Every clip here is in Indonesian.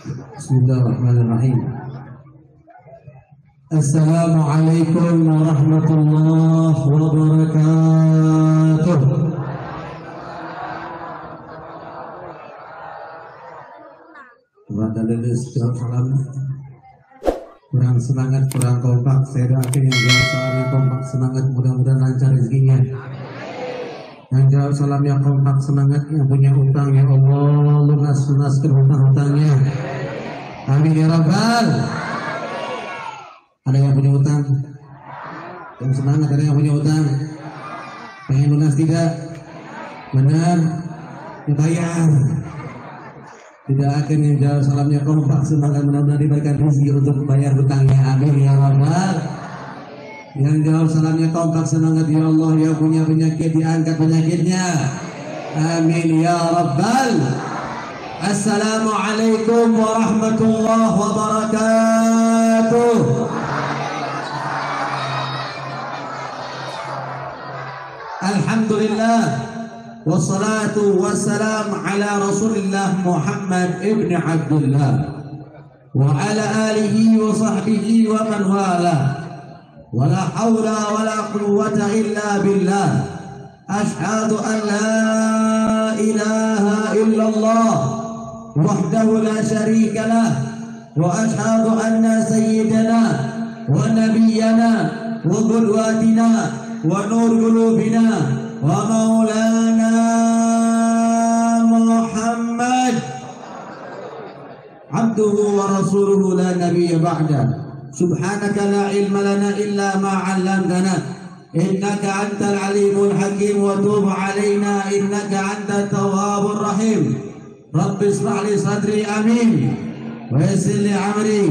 Bismillahirrahmanirrahim. Assalamualaikum warahmatullahi wabarakatuh. Kepada lelis salam. Kurang semangat, kurang kompak. Saya doakan yang jawab salam yang kompak semangat, mudah-mudahan lancar rezekinya. Yang jawab salam yang kompak semangat, yang punya utang ya Allah lunas-lunaskan hutang-hutangnya. Amin ya Rabbal. Ada yang punya utang? Yang semangat, ada yang punya utang? Pengen lunas tidak? Benar? Dibayar. Tidak akan yang jawab salamnya kompak semangat, mudah-mudahan diberikan rezeki untuk bayar hutangnya. Amin ya Rabbal. Yang jawab salamnya kompak semangat, ya Allah yang punya penyakit diangkat penyakitnya. Amin ya Rabbal. Assalamualaikum warahmatullahi wabarakatuh. Alhamdulillah wassalatu wassalam ala Rasulillah Muhammad ibn Abdullah wa ala alihi wa sahbihi wa man wala. ولا حول ولا قوة إلا بالله أشهد أن لا إله إلا الله وحده لا شريك له وأشهد أن سيدنا ونبينا وقدوتنا ونور قلوبنا ومولانا محمد عبده ورسوله لا نبي بعده. سبحانك لا علم لنا إلا ما علمتنا إنك أنت العليم الحكيم وتوب علينا إنك أنت التواب الرحيم. رب اشرح لي صدري آمين ويسر لي أمري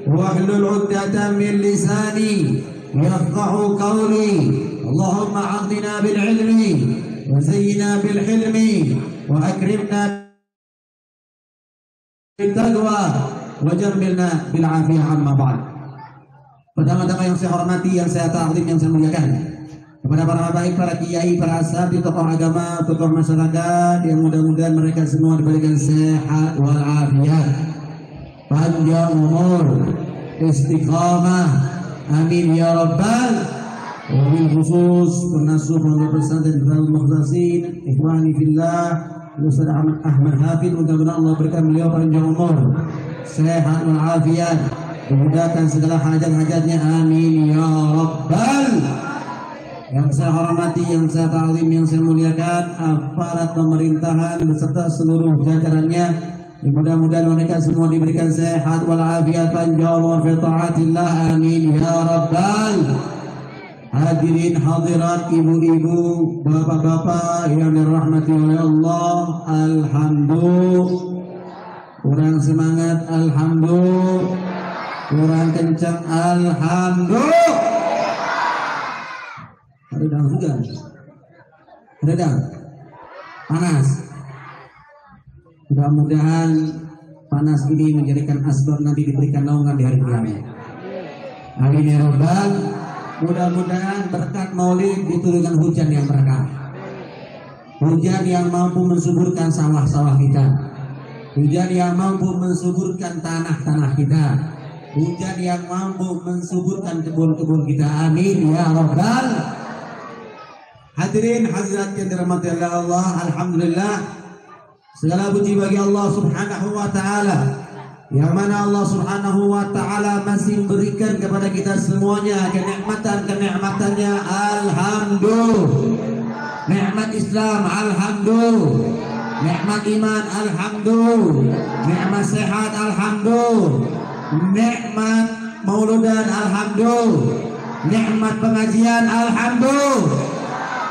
واحلل عقدة من لساني يفقه قولي. اللهم أعطنا بالعلم وزينا بالحلم وأكرمنا بالتقوى وجملنا بالعافية عما بعد. Pertama-tama yang saya hormati, yang saya takdim, yang saya muliakan, kepada para baik, para kiai, para asatidz, tokoh agama, tokoh masyarakat, yang mudah-mudahan mereka semua diberikan sehat walafiat, panjang umur, istiqamah, amin ya rabbal. Wabil khusus penasuh pondok pesantren Darul Mukhlasin, ikhwani fillah, Ustaz Ahmad Hafidz, mudah-mudahan Allah berikan beliau panjang umur, sehat walafiat, dimudahkan segala hajat-hajatnya, amin ya rabbal. Yang saya hormati, yang saya taklim, yang saya muliakan, aparat pemerintahan beserta seluruh jajarannya, mudah-mudahan mereka semua diberikan sehat walafiat, panjang umur fi taatillah, amin ya rabbal. Hadirin hadirat, ibu-ibu, bapak-bapak yang dirahmati oleh Allah, alhamdulillah. Kurang semangat, alhamdulillah. Kurang kencang, alhamdulillah. Redang juga. Redang. Panas. Mudah-mudahan panas ini menjadikan asbab nanti diberikan naungan di hari kiamat. Amin ya rabbal. Mudah-mudahan berkat maulid diturunkan hujan yang berkah. Hujan yang mampu mensuburkan sawah-sawah kita. Hujan yang mampu mensuburkan tanah-tanah kita. Hujan yang mampu mensuburkan kebun-kebun kita. Amin ya rabbal. Hadirin hadirat yang dirahmati Allah, alhamdulillah, segala puji bagi Allah Subhanahu wa taala, yang mana Allah Subhanahu wa taala masih memberikan kepada kita semuanya kenikmatan-kenikmatannya, alhamdulillah. Nikmat Islam, alhamdulillah. Nikmat iman, alhamdulillah. Nikmat sehat, alhamdulillah. Nikmat mauludan, alhamdulillah. Nikmat pengajian, alhamdulillah.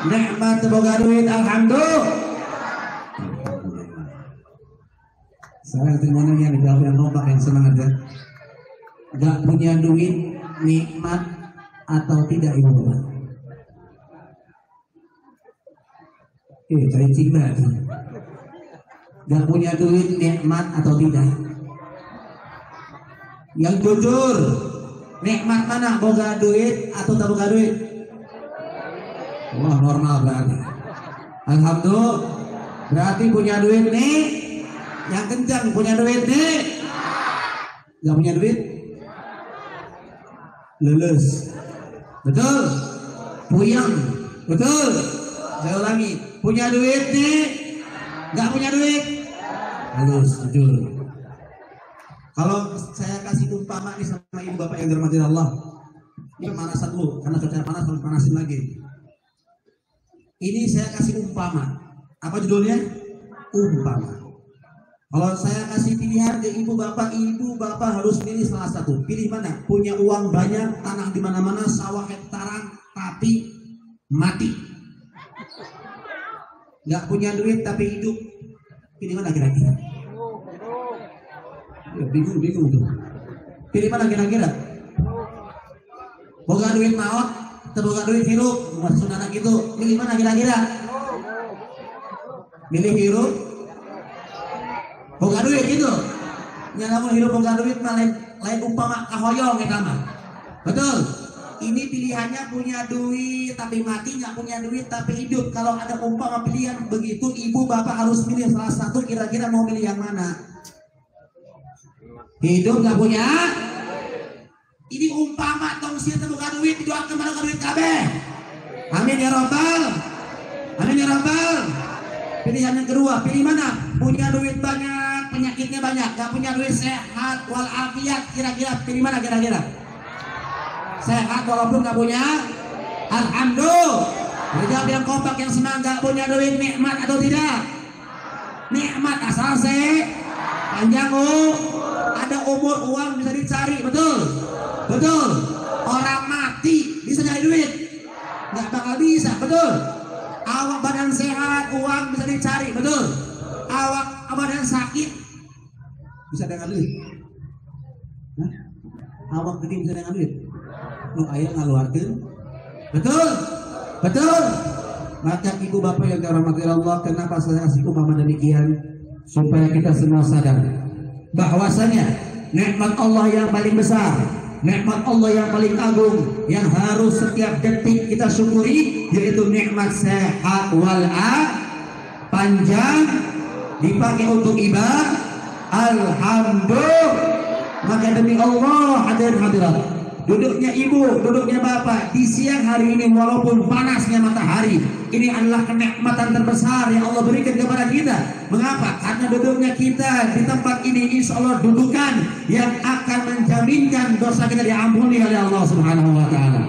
Nikmat boga duit, alhamdulillah. Saya terima yang dijawab yang kompak, yang semangat ya. Gak punya duit, nikmat atau tidak ibu? Cari cinggat. Gak punya duit, nikmat atau tidak? Yang jujur, nikmat mana? Boga duit atau tak boga duit? Wah, normal berarti. Alhamdulillah. Berarti punya duit nih, yang kencang punya duit nih. Gak punya duit? Lulus. Betul? Puyeng. Betul? Saya ulangi. Punya duit nih? Gak punya duit? Lulus. Jujur. Kalau saya kasih umpama nih sama ibu bapak yang dirahmati Allah, ini pemanasan dulu, karena cuaca panas harus panasin lagi. Ini saya kasih umpama. Apa judulnya? Umpama. Kalau saya kasih pilihan ke ibu bapak harus pilih salah satu. Pilih mana? Punya uang banyak, tanah di mana-mana, sawah hektaran, tapi mati. Nggak punya duit tapi hidup. Pilih mana kira-kira? Ya, bingung tuh. Pilih mana kira-kira? Boga duit maut, terboga duit hirup, maksud anak itu. Pilih mana kira-kira? Milih hirup, boga duit gitu. Nyalamun hirup boga duit mah lain umpama kahoyong kita mah. Betul. Ini pilihannya punya duit tapi mati, nggak punya duit tapi hidup. Kalau ada umpama pilihan begitu, ibu bapak harus pilih salah satu. Kira-kira mau pilih yang mana? Hidup nggak punya. Ini umpama tong sieun teu boga duit didoakeun mana duit kabeh. Amin ya rabbal. Amin ya rabbal. Pilihan yang kedua, pilih mana? Punya duit banyak, penyakitnya banyak, gak punya duit, sehat walafiat. Kira-kira pilih mana kira-kira? Sehat walaupun gak punya. Alhamdulillah. Jawab yang kompak yang senang. Gak punya duit, nikmat atau tidak? Nikmat asal panjang. Ada umur, uang bisa dicari. Betul? Betul. Orang mati bisa nyari duit? Gak bakal bisa. Betul? Awak badan sehat, uang bisa dicari. Betul? Awak badan sakit bisa dengan duit? Hah? Awak gede bisa dengan duit? Nu aya ngaluarkeun? Betul? Betul? Maka ibu bapak yang dirahmati Allah, kenapa saya kasih umpama demikian? Supaya kita semua sadar bahwasanya nikmat Allah yang paling besar, nikmat Allah yang paling agung, yang harus setiap detik kita syukuri, yaitu nikmat sehat panjang, dipakai untuk ibadah. Alhamdulillah. Maka demi Allah, hadirin hadirat, duduknya ibu, duduknya bapak di siang hari ini walaupun panasnya matahari, ini adalah kenikmatan terbesar yang Allah berikan kepada kita. Mengapa? Karena duduknya kita di tempat ini insya Allah dudukan yang akan menjaminkan dosa kita diampuni oleh Allah Subhanahu wa taala.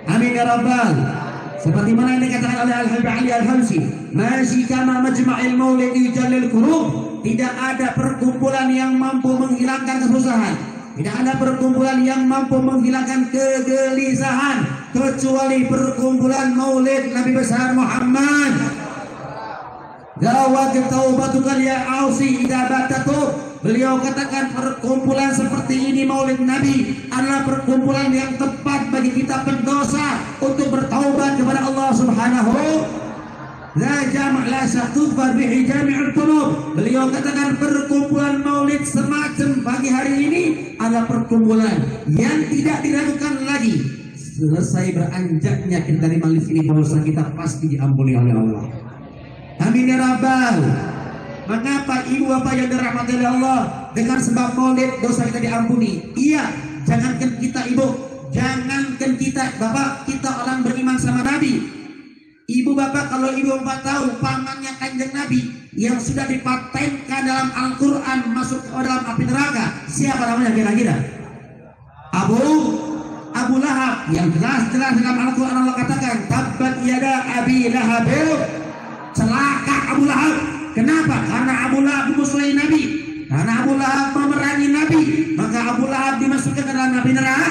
Amin ya rabbal. Seperti mana yang dikatakan oleh Al-Habib Ali Al-Hamsi, "Masyi kama majma'il maulid yujallil qulub." Tidak ada perkumpulan yang mampu menghilangkan kesusahan, tidak ada perkumpulan yang mampu menghilangkan kegelisahan kecuali perkumpulan maulid Nabi besar Muhammad. Jawab taubatukal ya ausi idza batatub. Beliau katakan perkumpulan seperti ini maulid Nabi adalah perkumpulan yang tepat bagi kita pendosa untuk bertaubat kepada Allah Subhanahu. La jam' la sahtubar bihi jami'ul qulub. Beliau katakan perkumpulan maulid semacam pagi hari ini adalah perkumpulan yang tidak diragukan lagi. Selesai beranjaknya kita dari majelis ini, dosa kita pasti diampuni oleh Allah. Amin ya rabbal. Mengapa ibu bapak yang dirahmati oleh Allah, dengan sebab maulid dosa kita diampuni? Iya, jangankan kita ibu, jangankan kita bapak, kita orang beriman sama Nabi. Ibu bapak, kalau ibu bapak tahu pamannya Kanjeng Nabi yang sudah dipatenkan dalam Al-Quran masuk ke dalam api neraka, siapa namanya kira-kira? Abu Lahab. Yang jelas-jelas dalam Al-Quran Allah katakan, tabbat yada abi lahab, celaka Abu Lahab. Kenapa? Karena Abu Lahab musuhi Nabi, karena Abu Lahab memerangi Nabi, maka Abu Lahab dimasukkan ke dalam api neraka.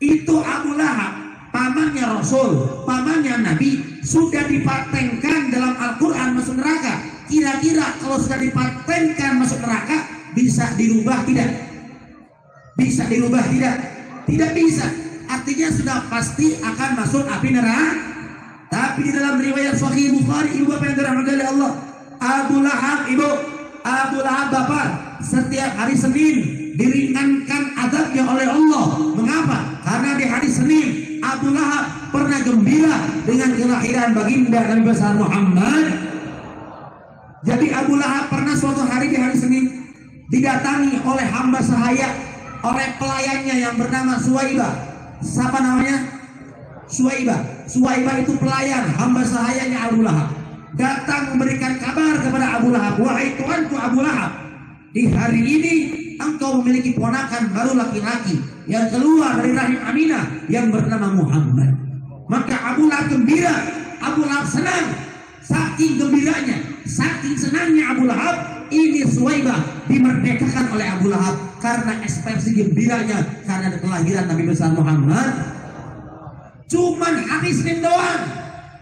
Itu Abu Lahab, pamannya Rasul, pamannya Nabi, sudah dipatenkan dalam Al-Quran masuk neraka. Kira-kira kalau sudah dipatenkan masuk neraka, bisa dirubah tidak? Bisa dirubah tidak? Tidak bisa. Artinya sudah pasti akan masuk api neraka. Tapi di dalam riwayat Sahih Bukhari, ibu bapak yang dirahmati oleh Allah, Abu Lahab ibu, Abu Lahab bapak, setiap hari Senin diringankan azabnya oleh Allah. Mengapa? Karena di hari Senin Abu Lahab pernah gembira dengan kelahiran baginda Nabi besar Muhammad. Jadi Abu Lahab pernah suatu hari di hari Senin didatangi oleh hamba sahaya, oleh pelayannya yang bernama Suwaibah. Siapa namanya? Suwaibah. Suwaibah itu pelayan hamba sahayanya Abu Lahab. Datang memberikan kabar kepada Abu Lahab, wahai tuanku Abu Lahab, di hari ini engkau memiliki ponakan baru laki-laki yang keluar dari rahim Aminah yang bernama Muhammad. Maka Abu Lahab gembira, Abu Lahab senang. Saking gembiranya, saking senangnya Abu Lahab, ini Suwaibah dimerdekakan oleh Abu Lahab karena ekspresi gembiranya karena kelahiran Nabi besar Muhammad. Cuman hari Senin doang,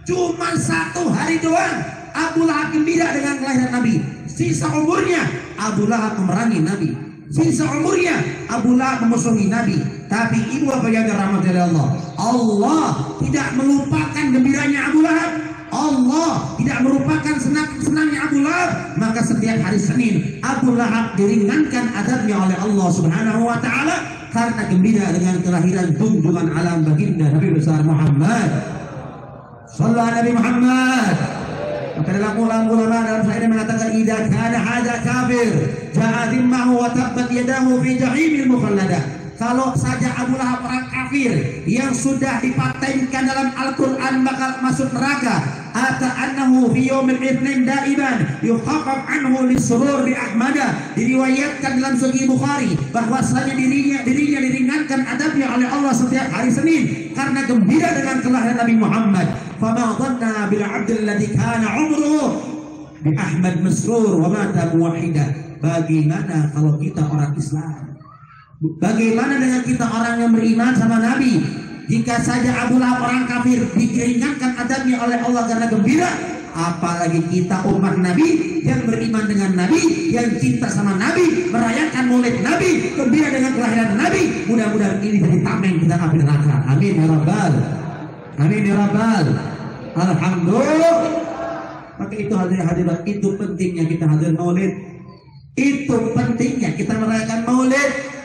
cuman 1 hari doang Abu Lahab gembira dengan kelahiran Nabi. Sisa umurnya Abu Lahab memerangi Nabi, sisa umurnya Abu Lahab memusuhi Nabi. Tapi ibu apa yang dirahmati oleh Allah, Allah tidak melupakan gembiranya Abu Lahab. Allah tidak merupakan senangnya Abu Lahab. Maka setiap hari Senin Abu Lahab diringankan adabnya oleh Allah Subhanahu wa ta'ala karena gembira dengan kelahiran junjungan alam baginda Nabi besar Muhammad. Sallallahu Nabi Muhammad. Maka dalam ulama dalam syair mengatakan idza kana hadza kafir ja'a dhimmahu wa tabbat yadahu fi jahimil mukhalladah. Kalau saja Abu Lahab orang kafir yang sudah dipatenkan dalam Al-Quran bakal masuk neraka, ata annahu fi yaumil itsnin daiban yukhaffaf anhu lisurur bi Ahmada. Diriwayatkan dalam Sahih Bukhari bahwasanya dirinya diringankan adabnya oleh Allah setiap hari Senin karena gembira dengan kelahiran Nabi Muhammad. Fama dhanna bil 'abdil ladzi kana 'umruhu bi Ahmad masrur wa mata muwahhida. Bagaimana kalau kita orang Islam? Bagaimana dengan kita orang yang beriman sama Nabi? Jika saja Abu Lahab orang kafir diringankan adabnya oleh Allah karena gembira, apalagi kita umat Nabi yang beriman dengan Nabi, yang cinta sama Nabi, merayakan maulid Nabi, gembira dengan kelahiran Nabi. Mudah-mudahan ini jadi tameng kita api neraka. Amin ya Rabbal. Amin ya Rabbal. Alhamdulillah. Maka itu hadirat, itu pentingnya kita hadir maulid. Itu pentingnya kita merayakan maulid.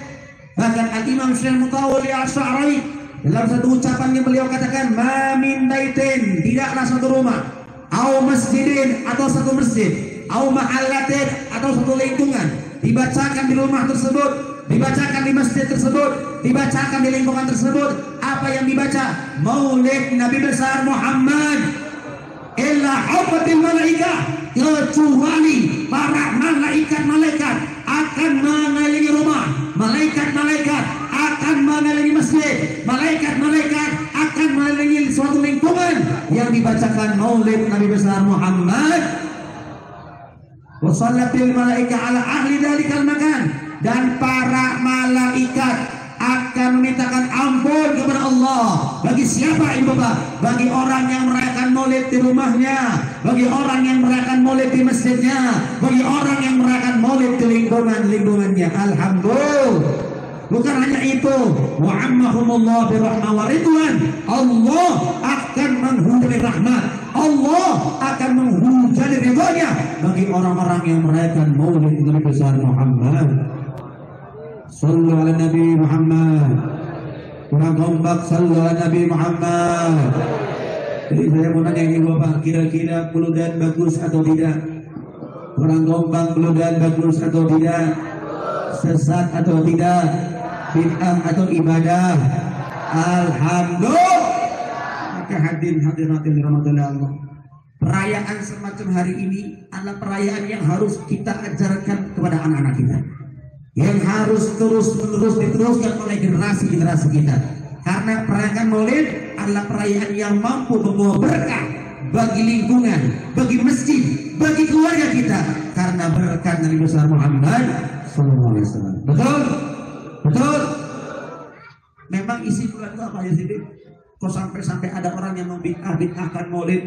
Bahkan Al-Imam Syekh Mutawalli Asy'ari dalam satu ucapannya beliau katakan, ma min baitin, tidaklah satu rumah, au masjidin, atau satu masjid, au mahallatin, atau satu lingkungan, dibacakan di rumah tersebut, dibacakan di masjid tersebut, dibacakan di lingkungan tersebut, apa yang dibaca? Maulid Nabi besar Muhammad. Illa hafatil malaikah, kecuali para malaikat akan mengelilingi rumah, malaikat akan mengelilingi masjid, malaikat akan mengelilingi suatu lingkungan yang dibacakan maulid Nabi besar Muhammad. Wa sallatil malaikah ala ahli dalikal makan, dan para malaikat akan memintakan ampun kepada Allah bagi siapa ibu bapak? Bagi orang yang merayakan maulid di rumahnya, bagi orang yang merayakan maulid di masjidnya, bagi orang yang merayakan maulid di lingkungannya. Alhamdulillah. Bukan hanya itu, wa'ammahumullah birahmah wa ridwan. Allah akan menghujani rahmat, Allah akan menghujani ridhonya bagi orang-orang yang merayakan maulid Nabi besar Muhammad. Sallu ala Nabi Muhammad. Kurang kompak, sallu ala Nabi Muhammad. Jadi saya mau nanya ini Bapak, kira-kira peludan bagus atau tidak? Kurang kompak, peludan bagus atau tidak? Sesat atau tidak? Bid'ah atau ibadah? Alhamdulillah. Maka hadirin rahmatullah Allah, perayaan semacam hari ini adalah perayaan yang harus kita ajarkan kepada anak-anak kita, yang harus terus-menerus diteruskan oleh generasi-generasi kita. Karena perayaan maulid adalah perayaan yang mampu membawa berkah bagi lingkungan, bagi masjid, bagi keluarga kita, karena berkat Nabi besar Muhammad sallallahu alaihi wasallam. Betul? Betul? Memang isi bulan itu apa ya sih? Kok sampai ada orang yang membid'ahkan maulid?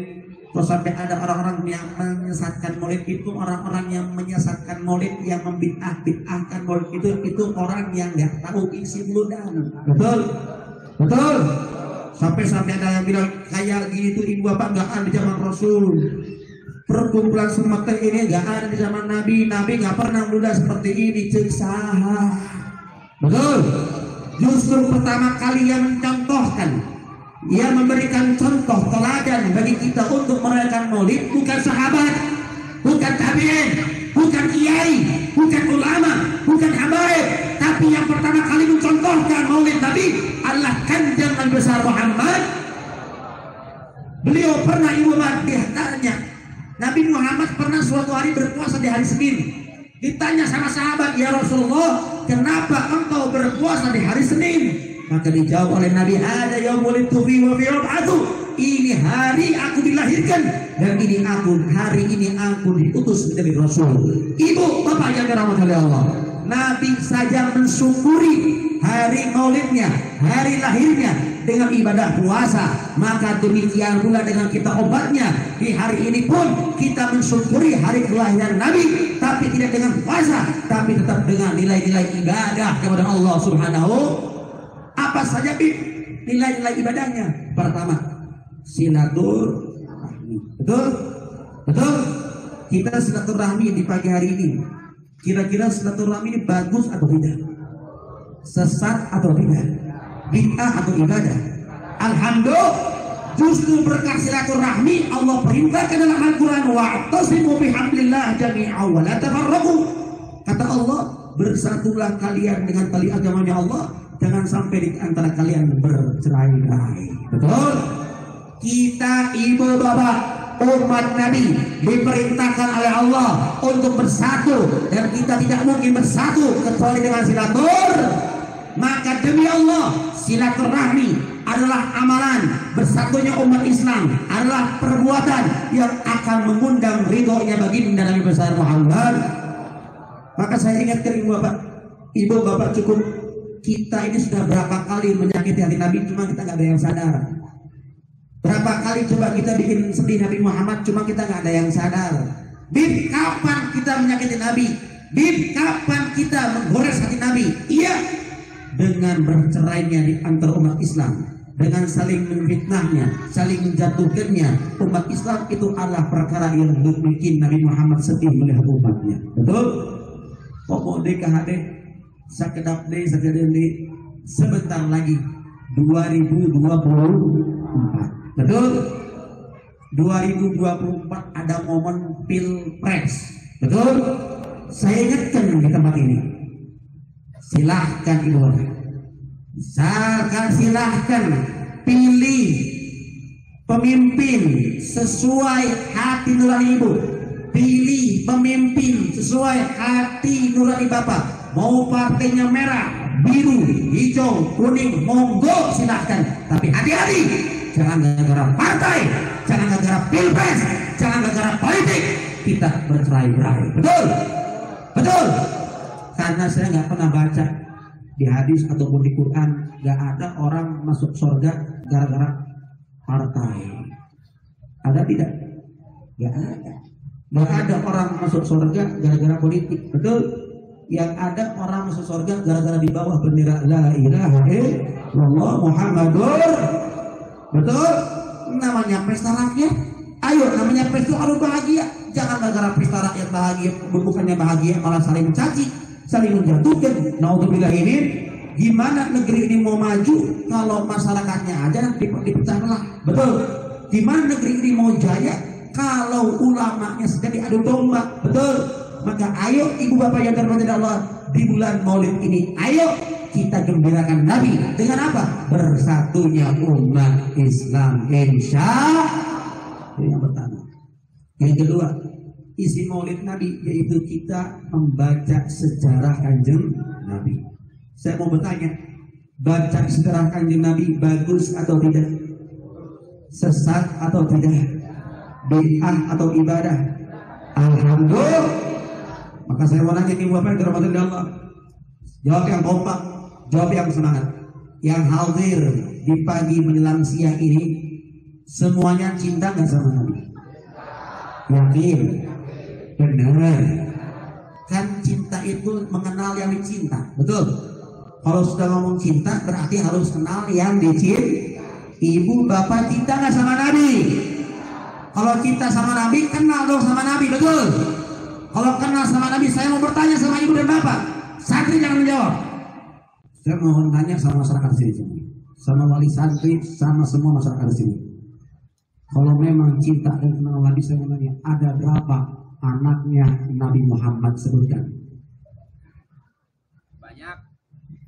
Kok sampai ada orang-orang yang menyesatkan maulid? Itu orang-orang yang menyesatkan maulid, yang membid'ahkan maulid itu orang yang nggak tahu isi bulan. Betul? Betul? Sampai ada yang bilang kayak gitu ibu bapak nggak ada di zaman Rasul. Perkumpulan semakta ini nggak ada di zaman Nabi nggak pernah muda seperti ini. Cek saha. Betul? Justru pertama kali yang mencontohkan, ia memberikan contoh teladan bagi kita untuk merayakan maulid bukan sahabat, bukan tabi'in, bukan kiai, bukan ulama, pernah ibu tanya, Nabi Muhammad pernah suatu hari berpuasa di hari Senin. Ditanya sama sahabat, ya Rasulullah, kenapa engkau berpuasa di hari Senin? Maka dijawab oleh Nabi, ada yaumul tufi wa fi'atu. Ini hari aku dilahirkan dan hari ini aku diutus menjadi Rasul. Ibu, bapak yang dirahmati oleh Allah, Nabi saja mensyukuri hari maulidnya, hari lahirnya dengan ibadah puasa. Maka demikian pula dengan kita obatnya. Di hari ini pun kita mensyukuri hari kelahiran Nabi, tapi tidak dengan puasa, tapi tetap dengan nilai-nilai ibadah kepada Allah Subhanahu. Apa saja nilai-nilai ibadahnya? Pertama, silaturahmi. Betul? Betul? Kita silaturahmi di pagi hari ini. Kira-kira silaturahmi ini bagus atau tidak? Sesat atau tidak? Bid'ah atau ibadah? Alhamdulillah, justru berkah silaturahmi Allah perintahkan dalam Al-Quran, wa'tasimu bihablillah jami'an wa la tafarraqu. Kata Allah, bersatulah kalian dengan tali agamanya Allah, jangan sampai di antara kalian bercerai-berai. Betul? Kita ibu bapak umat Nabi diperintahkan oleh Allah untuk bersatu, dan kita tidak mungkin bersatu kecuali dengan silaturahmi. Maka demi Allah, silaturahmi adalah amalan. Bersatunya umat Islam adalah perbuatan yang akan mengundang ridhonya baginda Nabi besar Muhammad. Maka saya ingatkan ibu bapak cukup, kita ini sudah berapa kali menyakiti hati Nabi, cuma kita nggak ada yang sadar. Berapa kali coba kita bikin sedih Nabi Muhammad, cuma kita nggak ada yang sadar. Bib, kapan kita menyakiti Nabi? Bib, kapan kita menggores hati Nabi? Iya, dengan bercerainya di antara umat Islam, dengan saling menfitnahnya, saling menjatuhkannya umat Islam, itu adalah perkara yang mungkin Nabi Muhammad sedih melihat umatnya. Betul? Pokok DKHD sakedap deh sebentar lagi 2024. Betul? 2024 ada momen Pilpres. Betul? Saya ingatkan di tempat ini, silahkan ibu bapak, silahkan pilih pemimpin sesuai hati nurani ibu. Pilih pemimpin sesuai hati nurani bapak. Mau partainya merah, biru, hijau, kuning, monggo silahkan. Tapi hati-hati, jangan gara-gara partai, jangan gara-gara pilpres, jangan gara-gara politik kita bercerai-berai. Betul? Betul? Karena saya nggak pernah baca di hadis ataupun di Quran, nggak ada orang masuk surga gara-gara partai. Ada tidak? Nggak ada. Nggak ada orang masuk surga gara-gara politik. Betul? Yang ada orang masuk surga gara-gara di bawah bendera la ilaha illallah Muhammadur. Betul? Namanya pesta rakyat. Ayo, namanya pesta harus bahagia. Jangan gara-gara pesta rakyat bahagia, bukannya bahagia malah saling mencaci, saling menjatuhkan. Naudzubillah ini, gimana negeri ini mau maju kalau masyarakatnya aja dipecah belah? Betul. Gimana negeri ini mau jaya kalau ulamanya sedang diadu domba? Betul. Maka ayo ibu bapak yang dirahmati Allah, di bulan Maulid ini ayo kita gembirakan Nabi dengan apa? Bersatunya umat Islam, insya Allah. Yang pertama. Yang kedua, isi Maulid Nabi yaitu kita membaca sejarah Kanjeng Nabi. Saya mau bertanya, baca sejarah Kanjeng Nabi bagus atau tidak? Sesat atau tidak? Bid'ah atau ibadah? Alhamdulillah. Maka saya mau nanya ibu bapak yang dirahmati Allah, jawab yang kompak, jawab yang semangat. Yang hadir di pagi menjelang siang ini, semuanya cinta nggak sama Nabi? Yakin? Benar. Kan cinta itu mengenal yang dicinta. Betul? Kalau sudah ngomong cinta berarti harus kenal yang dicinta. Ibu bapak cinta nggak sama Nabi? Kalau cinta sama Nabi, kenal dong sama Nabi. Betul? Kalau kenal sama Nabi, saya mau bertanya sama ibu dan bapak. Santri jangan menjawab. Saya mau nanya sama masyarakat sini, sama wali santri, sama semua masyarakat sini. Kalau memang cinta dan kenal Nabi, saya mau nanya, ada berapa anaknya Nabi Muhammad sebutkan? Banyak.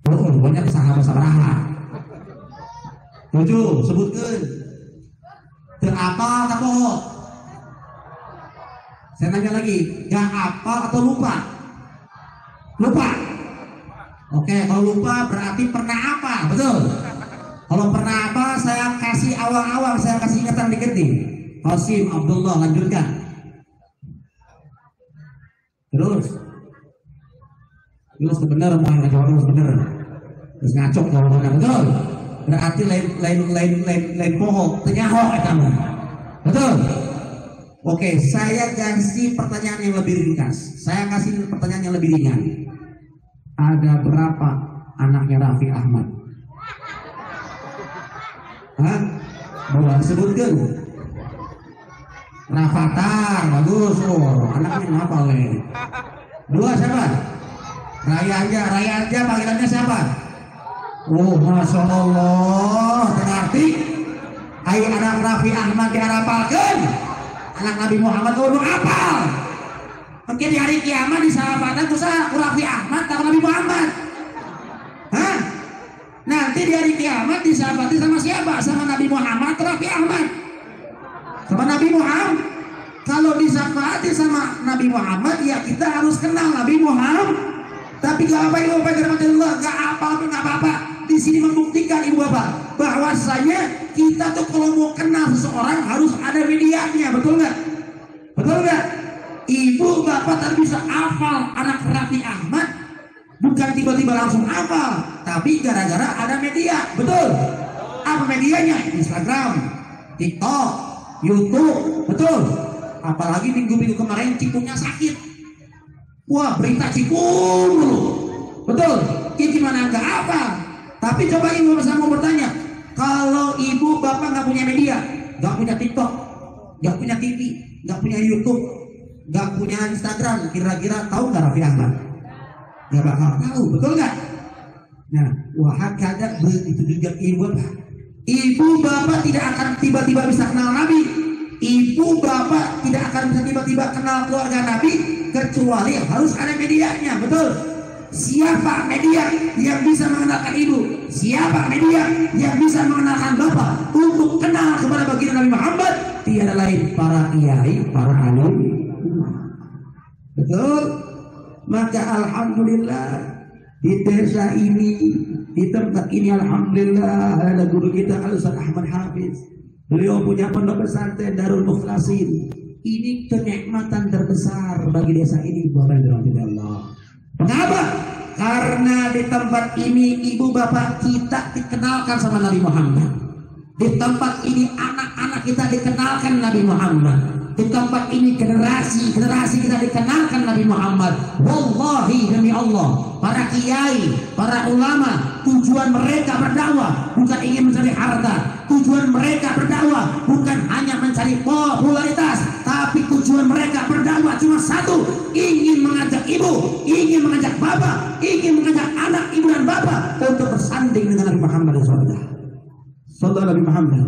Oh, banyak sahabat-sahabat. 7, sebutkan. berapa atau bohong? Saya nanya lagi, gak apa atau lupa? Lupa. Oke, kalau lupa berarti pernah apa? Betul. Kalau pernah apa, saya kasih awal-awal, saya kasih ingatan dikit nih. Qasim Abdullah, lanjutkan. Terus bener, mau jawab bener. Terus ngacok jawabannya, betul. Berarti lain bohong, ternyahok kamu. Betul. Oke, saya kasih pertanyaan yang lebih ringkas. Saya kasih pertanyaan yang lebih ringan. Ada berapa anaknya Raffi Ahmad? Hah? Boleh sebutkan? Rafathar, bagus. Oh, anaknya ngapal nih. Dua siapa? Raya aja panggilannya siapa? Oh, Masya Allah. Berarti ayo anak Raffi Ahmad diharapalkan. Anak Nabi Muhammad urung apal. Mungkin di hari kiamat di sahabatan kusah Raffi Ahmad atau Nabi Muhammad. Hah? Nanti di hari kiamat disahabati sama siapa? Sama Nabi Muhammad atau Raffi Ahmad? Sama Nabi Muhammad. Kalau disahabati sama Nabi Muhammad, ya kita harus kenal Nabi Muhammad. Tapi gak apa ibu bapak Allah, gak apa-apa. Di sini membuktikan ibu bapak bahwasanya kita tuh kalau mau kenal seseorang harus ada medianya, betul nggak? Betul nggak? Ibu bapak tak bisa hafal anak Raffi Ahmad, bukan tiba-tiba langsung hafal, tapi gara-gara ada media, betul? Apa medianya? Instagram, TikTok, YouTube, betul? Apalagi minggu-minggu kemarin cipungnya sakit. Wah, berita cipung dulu, betul? Ini gimana nggak apa? Tapi coba ibu bapak mau bertanya, kalau ibu bapak nggak punya media, nggak punya TikTok, nggak punya TV, nggak punya YouTube, nggak punya Instagram, kira-kira tahu nggak Raffi Ahmad? Nggak bakal tahu, betul nggak? Nah, wahakada begitu juga ibu bapak. Ibu bapak tidak akan tiba-tiba bisa kenal Nabi. Ibu bapak tidak akan bisa tiba-tiba kenal keluarga Nabi kecuali harus ada medianya, betul? Siapa media yang bisa mengenalkan ibu? Siapa media yang bisa mengenalkan bapak untuk kenal kepada baginda Nabi Muhammad? Tiada lain para kiai, para alim. Betul? Maka alhamdulillah di desa ini, di tempat ini alhamdulillah ada guru kita Al-Ustaz Ahmad Hafiz. Beliau punya pondok pesantren Darul Mukhlasin. Ini kenikmatan terbesar bagi desa ini, Bapak Allah. Mengapa? Karena di tempat ini ibu bapak kita dikenalkan sama Nabi Muhammad. Di tempat ini anak-anak kita dikenalkan Nabi Muhammad. Di tempat ini generasi kita dikenalkan Nabi Muhammad. Wallahi demi Allah, para kiai, para ulama, tujuan mereka berdakwah bukan ingin mencari harta. Tujuan mereka berdakwah bukan hanya mencari popularitas, tapi tujuan mereka berdakwah cuma satu, ingin mengajak ibu, ingin mengajak bapak, ingin mengajak anak ibu dan bapak untuk bersanding dengan Nabi Muhammad SAW. Sallallahu Nabi Muhammad,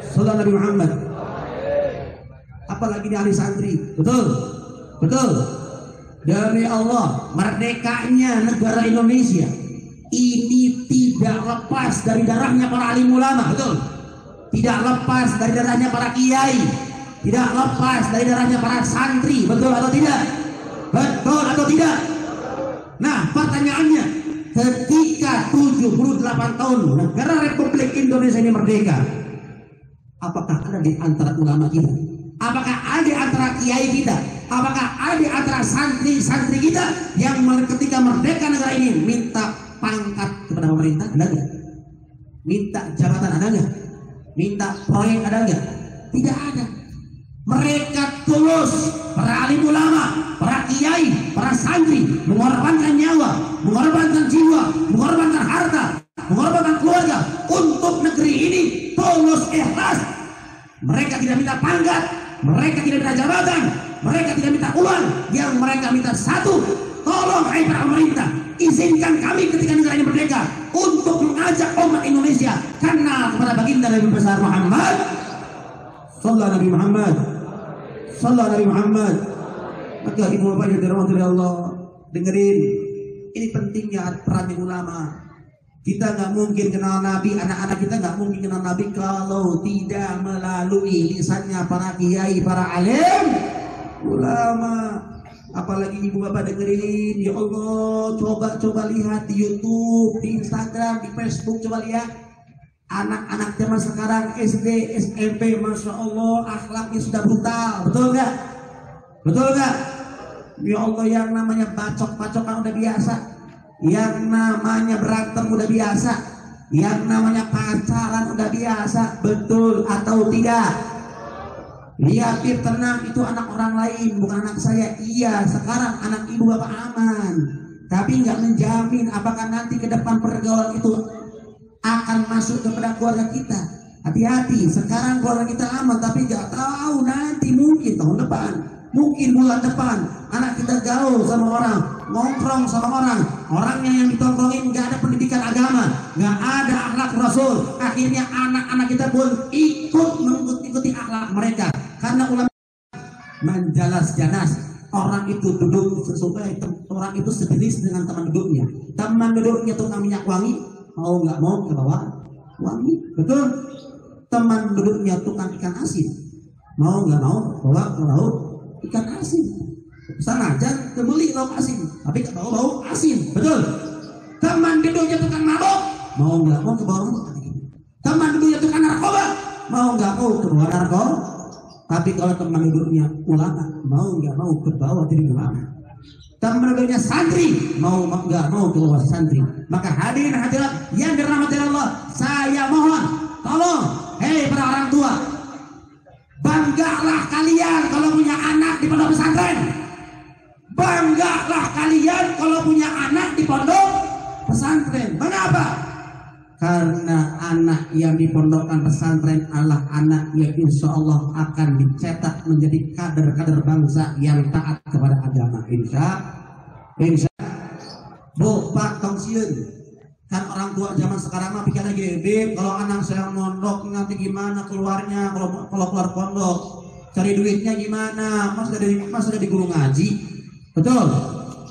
Sallallahu Nabi Muhammad. Apalagi di ahli santri, betul, betul. Demi Allah, merdekanya negara Indonesia ini tidak lepas dari darahnya para alim ulama, betul? Tidak lepas dari darahnya para kiai, tidak lepas dari darahnya para santri, betul atau tidak? Betul atau tidak? Nah, pertanyaannya, ketika 78 tahun negara Republik Indonesia ini merdeka, apakah ada di antara ulama kita? Apakah ada di antara kiai kita? Apakah ada di antara santri-santri kita yang ketika merdeka negara ini minta pangkat kepada pemerintah? Ada nggak? Minta jabatan ada nggak? Minta proyek ada nggak? Tidak ada. Mereka tulus, para alim ulama, para kiai, para santri mengorbankan nyawa, mengorbankan jiwa, mengorbankan harta, mengorbankan keluarga untuk negeri ini, tulus ikhlas. Mereka tidak minta pangkat, mereka tidak minta jabatan, mereka tidak minta uang. Yang mereka minta satu, tolong hai para pemerintah, izinkan kami ketika negara ini merdeka untuk mengajak umat Indonesia kenal kepada baginda Nabi besar Muhammad sallallahu Nabi Muhammad sallallahu Nabi Muhammad. Maka ibu bapak yang dirahmati Allah, dengerin, ini pentingnya peran ulama. Kita nggak mungkin kenal Nabi, anak-anak kita nggak mungkin kenal Nabi kalau tidak melalui lisannya para kiai, para alim, ulama. Apalagi ibu bapak dengerin, ya Allah, coba lihat di YouTube, di Instagram, di Facebook, coba lihat anak-anak zaman sekarang SD, SMP, masya Allah, akhlaknya sudah brutal, betul nggak? Betul nggak? Ya Allah, yang namanya bacok-bacokan udah biasa. Yang namanya berantem udah biasa, yang namanya pacaran udah biasa, betul atau tidak? Iya, Pip, tenang, itu anak orang lain, bukan anak saya. Iya, sekarang anak ibu bapak aman, tapi nggak menjamin apakah nanti ke depan pergaulan itu akan masuk kepada keluarga kita. Hati-hati, sekarang keluarga kita aman, tapi nggak tahu nanti mungkin tahun depan, mungkin bulan depan anak kita gaul sama orang, nongkrong sama orang, orangnya yang ditongkrongin nggak ada pendidikan agama, nggak ada akhlak Rasul. Akhirnya anak-anak kita pun ikut mengikuti akhlak mereka, karena ulama menjalas janas, orang itu duduk sesuai, orang itu sejenis dengan teman duduknya. Teman duduknya tukang minyak wangi, mau nggak mau ke bawah wangi, betul. Teman duduknya tukang ikan asin, mau nggak mau bawa ke laut ikan asin. Sana aja kebeli lauk asin, tapi gak bawa bau asin, betul. Teman duduknya tukang mabok, mau nggak mau ke bawah. Teman duduknya tukang narkoba, mau nggak mau ke bawah narkoba. Tapi kalau teman duduknya ulama, mau nggak mau ke bawah jadi ulama. Teman duduknya santri, mau nggak mau ke bawah santri. Maka hadirin hadirat yang dirahmati Allah, saya mohon tolong, hei para orang tua, banggalah kalian kalau punya anak di pondok pesantren. Banggalah kalian kalau punya anak di pondok pesantren. Mengapa? Karena anak yang dipondokkan pesantren adalah anak yang insya Allah akan dicetak menjadi kader-kader bangsa yang taat kepada agama. Insya Bu, Pak, Tongsiun. Kan orang tua zaman sekarang mah pikir lagi, Beb, kalau anak saya mondok nanti gimana keluarnya kalau keluar pondok, cari duitnya gimana? Mas dari guru ngaji, betul?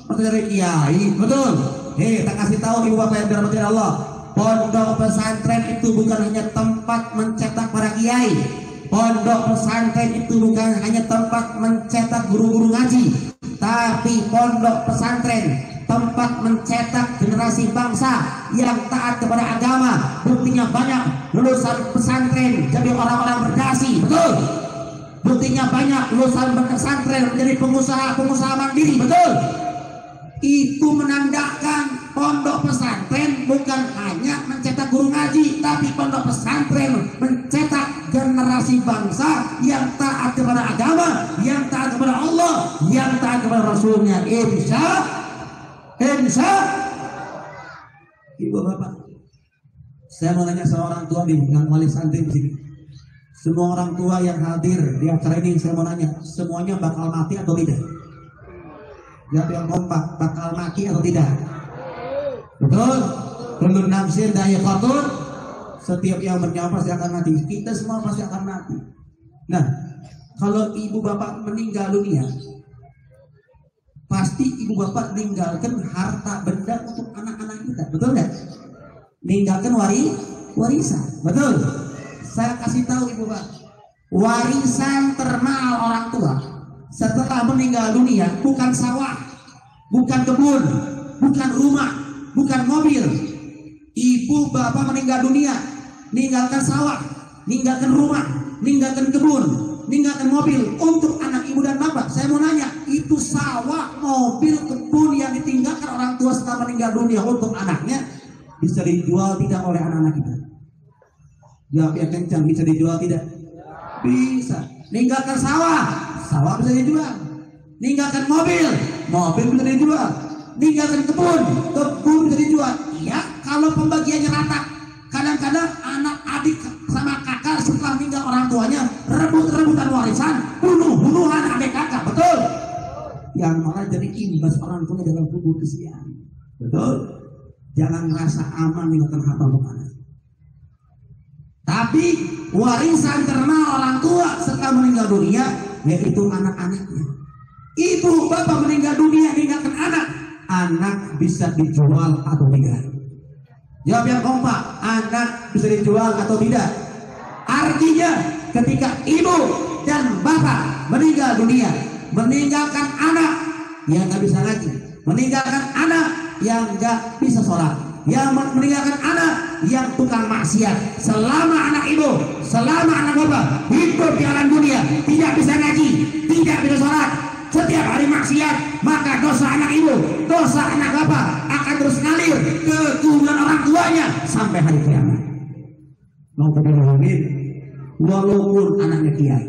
Mas dari kiai, betul? Hei, tak kasih tahu ibu bapak yang dirahmati Allah, pondok pesantren itu bukan hanya tempat mencetak para kiai. Pondok pesantren itu bukan hanya tempat mencetak guru-guru ngaji, tapi pondok pesantren tempat mencetak generasi bangsa yang taat kepada agama. Buktinya banyak lulusan pesantren jadi orang-orang berdasi, betul? Buktinya banyak lulusan pesantren menjadi pengusaha mandiri, betul? Itu menandakan pondok pesantren bukan hanya mencetak guru ngaji, tapi pondok pesantren mencetak generasi bangsa yang taat kepada agama, yang taat kepada Allah, yang taat kepada Rasulnya. Insya Ibu bapak, saya mau nanya sama orang tua nih, yang wali santri di sini. Semua orang tua yang hadir di acara ini, saya mau nanya, semuanya bakal mati atau tidak? Jawab yang kompak, bakal mati atau tidak? Betul? Kullu nafsin dha'iqatul, setiap yang bernyawa pasti akan mati. Kita semua pasti akan mati. Nah, kalau ibu bapak meninggal dunia, pasti ibu bapak meninggalkan harta benda untuk anak-anak kita, betul nggak? Meninggalkan warisan, betul? Saya kasih tahu ibu bapak, warisan termahal orang tua setelah meninggal dunia bukan sawah, bukan kebun, bukan rumah, bukan mobil. Ibu bapak meninggal dunia, meninggalkan sawah, meninggalkan rumah, meninggalkan kebun, meninggalkan mobil untuk anak ibu dan bapak. Saya mau nanya, itu sawah, mobil, kebun yang ditinggalkan orang tua setelah meninggal dunia untuk anaknya bisa dijual tidak oleh anak-anak kita? Jawab yang kencang, bisa dijual tidak? Bisa. Meninggalkan sawah, sawah bisa dijual. Meninggalkan mobil, mobil bisa dijual. Meninggalkan kebun, kebun bisa dijual. Ya, kalau pembagiannya rata. Kadang-kadang anak adik sama kakak setelah meninggal orang tuanya rebut-rebutan warisan, bunuh-bunuhan adik kakak, betul? Yang malah jadi imbas orang tua dalam tubuh kesian, betul? Jangan merasa aman meninggalkan harta untuk anak. Tapi warisan termahal orang tua setelah meninggal dunia yaitu anak-anaknya. Ibu bapak meninggal dunia meninggalkan anak, anak bisa dijual atau tidak? Jawab yang kompak. Anak bisa dijual atau tidak? Artinya ketika ibu dan bapak meninggal dunia, meninggalkan anak yang nggak bisa ngaji, meninggalkan anak yang nggak bisa sholat, yang meninggalkan anak yang tukang maksiat, selama anak ibu, selama anak bapak hidup di alam dunia, tidak bisa ngaji, tidak bisa sholat, setiap hari maksiat, maka dosa anak ibu, dosa anak bapak akan terus ngalir ke kuburan orang tuanya sampai hari kiamat. Walaupun anaknya kiai,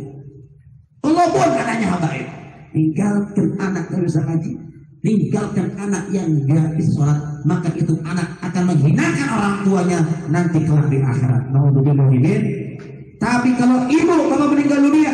walaupun anaknya habaib, tinggalkan anak yang bisa ngaji, tinggalkan anak yang gak bisa sholat, maka itu anak akan menghinakan orang tuanya nanti kelak di akhirat. Tapi kalau ibu bapak meninggal dunia,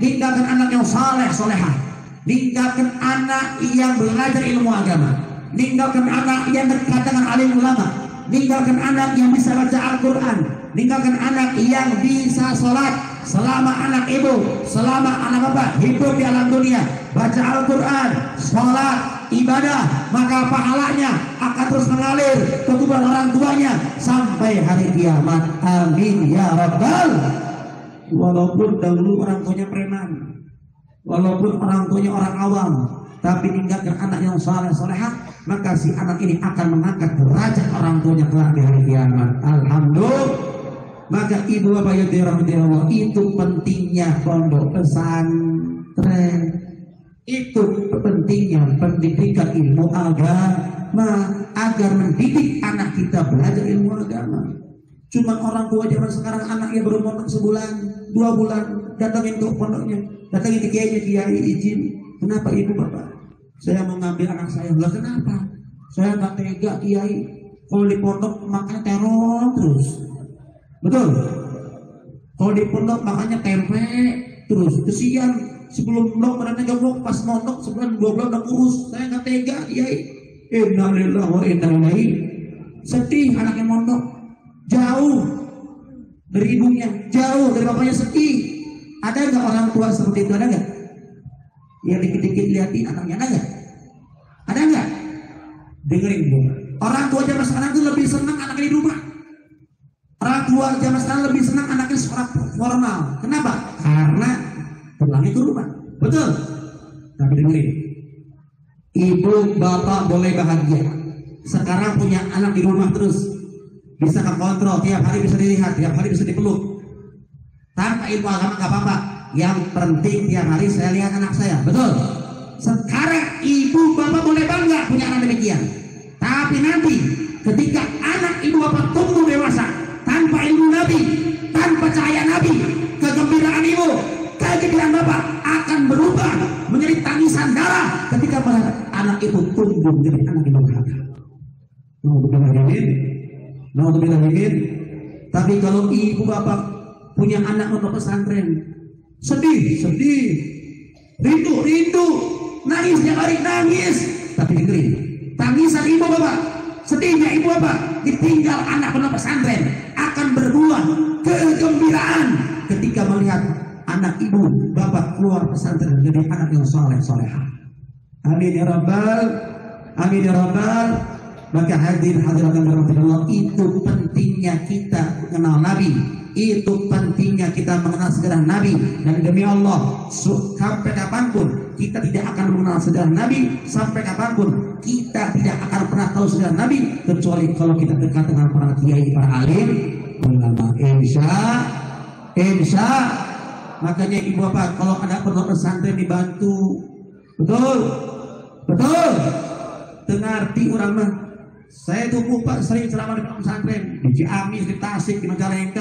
tinggalkan anak yang saleh solehah, tinggalkan anak yang belajar ilmu agama, tinggalkan anak yang dekat dengan alim ulama, tinggalkan anak yang bisa baca Al-Quran, tinggalkan anak yang bisa sholat. Selama anak ibu, selama anak bapak hidup di alam dunia, baca Al-Quran, sholat, ibadah, maka pahalanya akan terus mengalir ke kuburan orang tuanya sampai hari kiamat. Amin ya rabbal. Walaupun dahulu orang tuanya preman, walaupun orang tuanya orang awam, tapi tinggalkan anak yang saleh solehah, maka si anak ini akan mengangkat derajat orang tuanya kelak di hari kiamat. Alhamdulillah. Maka ibu bapak yang dirahmati Allah, itu pentingnya pondok pesantren, itu pentingnya pendidikan ilmu agama, agar mendidik anak kita belajar ilmu agama. Cuma orang tua zaman sekarang anaknya baru mondok sebulan, 2 bulan, datangin ke pondoknya, datangin ke kiainya, kiai izin, kenapa ibu bapak? Saya mau ngambil anak saya. Lah kenapa? Saya nggak tega kiai, kalau di pondok makanya teror terus. Betul. Kalau di pondok makanya tempe terus. Kesian sebelum mondok badannya gemuk, pas mondok sebulan 2 bulan udah kurus. Saya nggak tega kiai. Innalillahi wa inna ilaihi. Sedih anaknya mondok, jauh dari ibunya, jauh dari bapaknya, sedih. Ada nggak orang tua seperti itu? Ada nggak? Yang dikit-dikit liatin anaknya, ada nggak? Ada nggak? Dengerin dulu. Orang tua zaman sekarang itu lebih senang anaknya di rumah. Orang tua zaman sekarang lebih senang anaknya sekolah formal. Kenapa? Karena pulangnya ke rumah. Betul? Tapi dengerin, ibu bapak boleh bahagia sekarang punya anak di rumah terus, bisa kontrol, tiap hari bisa dilihat, tiap hari bisa dipeluk. Tanpa ilmu agama gak apa-apa, yang penting tiap hari saya lihat anak saya. Betul? Sekarang ibu bapak boleh bangga punya anak demikian. Tapi nanti ketika anak ibu bapak tumbuh dewasa tanpa ilmu Nabi, tanpa cahaya Nabi, kegembiraan ibu, kegembiraan bapak akan berubah menjadi tangisan darah ketika melihat anak itu tumbuh menjadi anak yang durhaka. Nauzubillahimin. Tapi kalau ibu bapak punya anak pondok pesantren, sedih, rindu, nangis tiap hari, nangis. Tapi dengerin, tangisan ibu bapak, sedihnya ibu bapak ditinggal anak pondok pesantren akan berbuah kegembiraan ketika melihat anak ibu bapak keluar pesantren menjadi anak yang soleh solehah. Amin ya rabbal, amin ya rabbal. Maka hadirin hadirat yang dirahmati Allah, itu pentingnya kita mengenal Nabi, itu pentingnya kita mengenal sejarah Nabi. Dan demi Allah, sampai kapanpun kita tidak akan mengenal sejarah Nabi, sampai kapanpun kita tidak akan pernah tahu sejarah Nabi, kecuali kalau kita dekat dengan para kiai, para alim, ulama. Insya. Makanya ibu bapak kalau ada pondok pesantren dibantu, betul. Dengarti orang mah. Saya tuh Pak sering ceramah di pesantren, di Ciamis, di Tasik, di Majalengka.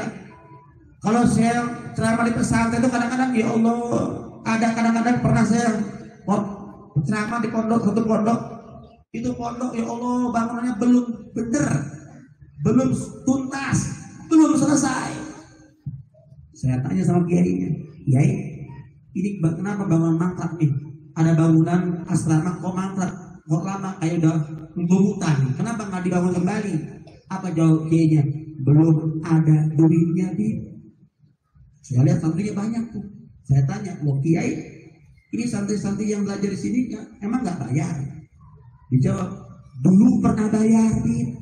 Kalau saya ceramah di pesantren itu kadang-kadang ya Allah, ada kadang-kadang pernah saya ceramah di pondok, satu pondok, itu pondok ya Allah bangunannya belum bener, belum tuntas, belum selesai. Saya tanya sama kiainya, kiai, ini kenapa bangunan mangkrak nih? Ada bangunan asrama kok mangkrak, kok lama kayak udah hutan, kenapa nggak dibangun kembali? Apa jawab kiainya? Belum ada duitnya, Bi. Saya lihat santrinya banyak tuh. Saya tanya, loh kiai, ini santri-santri yang belajar di sini ya, emang nggak bayar? Dijawab, dulu pernah bayar, Bi.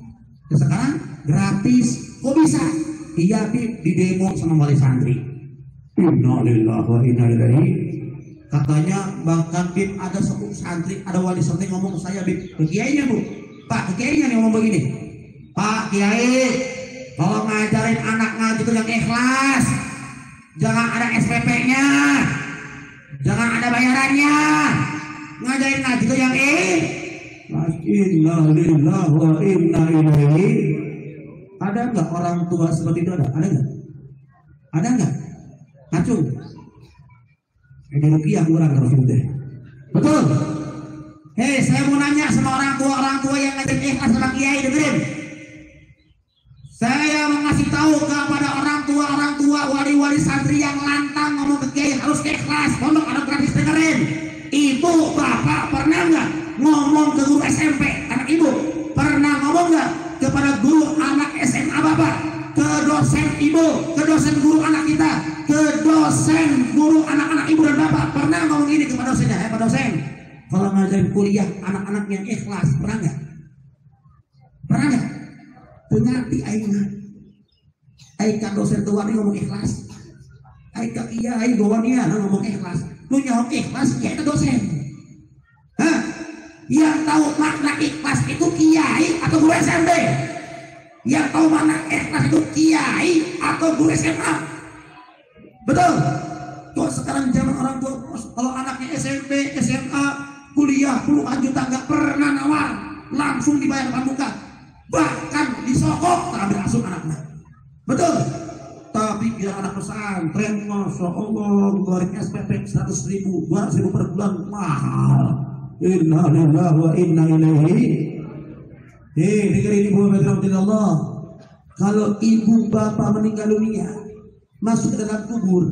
Sekarang gratis. Kok bisa? Iya Bib, di demo sama wali santri. Innalillahi wa inna ilaihi. Katanya bahkan Bib ada sepupu santri, ada wali santri ngomong ke saya Bib, ke kiainya Bu, Pak, ke kiainya nih ngomong begini, Pak Kiai, kalau ngajarin anak ngaji itu yang ikhlas, jangan ada SPP-nya, jangan ada bayarannya, ngajarin ngaji itu yang innalillahi wa inna ilaihi. Ada nggak orang tua seperti itu? Ada nggak? Ada nggak? Ngacung. Ini rupiah kurang harus deh. Betul. Hei, saya mau nanya sama orang tua yang ngajarin ikhlas sama kiai, dengerin. Saya mau ngasih tahu kepada orang tua wali-wali santri yang lantang ngomong ke kiai harus ikhlas, pondok ada gratis, dengerin. Ibu bapak pernah nggak ngomong ke guru SMP anak ibu? Pernah ngomong nggak kepada guru anak SMA bapak? Ke dosen ibu, ke dosen guru anak kita, ke dosen guru anak-anak ibu dan bapak, pernah ngomong ini kepada dosennya? Pak dosen, kalau ngajarin kuliah anak-anak yang ikhlas, pernah nggak? Pernah nggak? Dengarti aika dosen tua ini ngomong ikhlas, aika kiai gawanian ngomong ikhlas, lu nyawa ikhlas ya itu dosen. Hah? Yang tahu makna ikhlas itu kiai atau guru SMP? Yang tahu makna ikhlas itu kiai atau guru SMA? Betul. Kok sekarang zaman orang tua kalau anaknya SMP, SMA, kuliah puluhan juta nggak pernah nawar, langsung dibayar depan muka, bahkan disokok ambil asuh anaknya. Betul. Tapi biar anak pesantren, masya Allah, ngeluarin SPP 100.000, 200.000 per bulan, mahal. Innalillahi wa inna ilaihi. Dengerin ibu bapak Allah. Kalau ibu bapak meninggal dunia, masuk ke dalam kubur,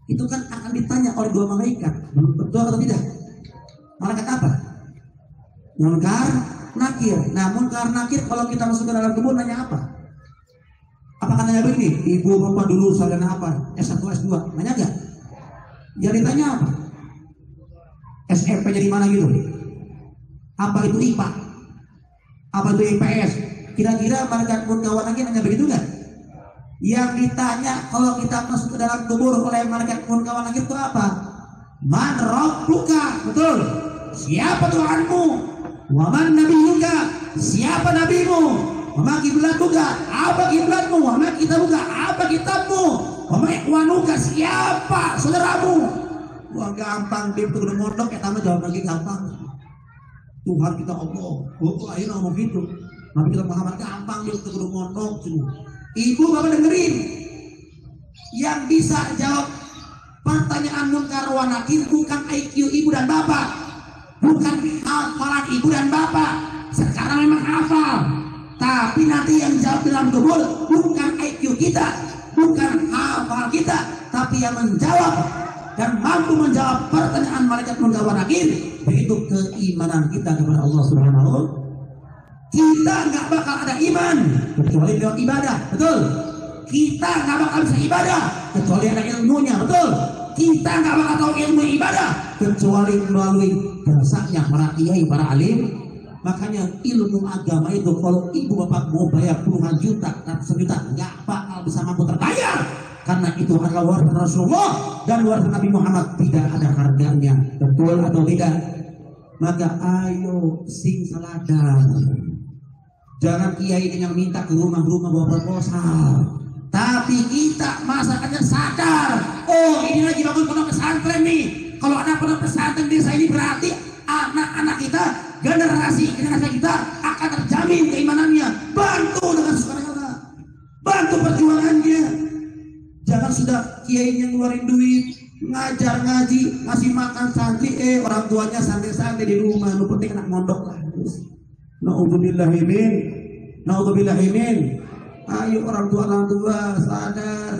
itu kan akan ditanya oleh dua malaikat, betul atau tidak? Malaikat apa? Munkar, nakir. Nah, munkar, nakir kalau kita masuk ke dalam kubur nanya apa? Apakah nanya begini? Ibu bapak dulu sarjana apa? S1, S2? Nanya gak? Yang ditanya apa? SMP jadi mana gitu? Apa itu IPA? Apa itu IPS? Kira-kira malaikat munkawan lagi nanya begitu nggak? Yang ditanya kalau kita masuk ke dalam kubur oleh malaikat munkawan lagi itu apa? Man rabbuka, betul? Siapa Tuhanmu? Waman nabiyuka, siapa nabimu? Wama kiblatuka, apa kiblatmu? Wama kitabuka, apa kitabmu? Wama ikhwanuka, siapa saudaramu? Wah gampang dia tuh udah mondok, kita mah jawab lagi gampang. Tuhan kita Allah. Oh ayo ngomong gitu. Nabi kita Muhammad gampang dia tuh udah mondok. Ibu bapak dengerin. Yang bisa jawab pertanyaan munkar wa nakir bukan IQ ibu dan bapak, bukan hafalan ibu dan bapak. Sekarang memang hafal, tapi nanti yang jawab dalam kubur bukan IQ kita, bukan hafal kita, tapi yang menjawab dan mampu menjawab pertanyaan malaikat munkar wa nakir, begitu keimanan kita kepada Allah Subhanahu wa Ta'ala. Kita nggak bakal ada iman kecuali lewat ibadah, betul? Kita nggak bakal bisa ibadah kecuali ada ilmunya, betul? Kita nggak bakal tahu ilmu ibadah kecuali melalui dasarnya para kiai, para alim. Makanya ilmu agama itu kalau ibu bapak mau bayar puluhan juta, ratusan juta, nggak bakal bisa mampu terbayar. Karena itu adalah warisan Rasulullah dan warisan Nabi Muhammad, tidak ada harganya, betul atau tidak? Maka ayo sing saladar. Jangan kiai yang minta ke rumah-rumah bawa proposal, tapi kita masyarakatnya sadar. Oh ini lagi bangun pondok pesantren nih. Kalau ada pondok pesantren di desa ini berarti anak-anak kita, generasi kita akan terjamin keimanannya. Bantu dengan sukarela, bantu perjuangannya. Jangan sudah kiai yang ngeluarin duit ngajar ngaji, ngasih makan santri, orang tuanya santai-santai di rumah, lu penting anak mondok lah. Naudzubillahimin. Ayo orang tua sadar,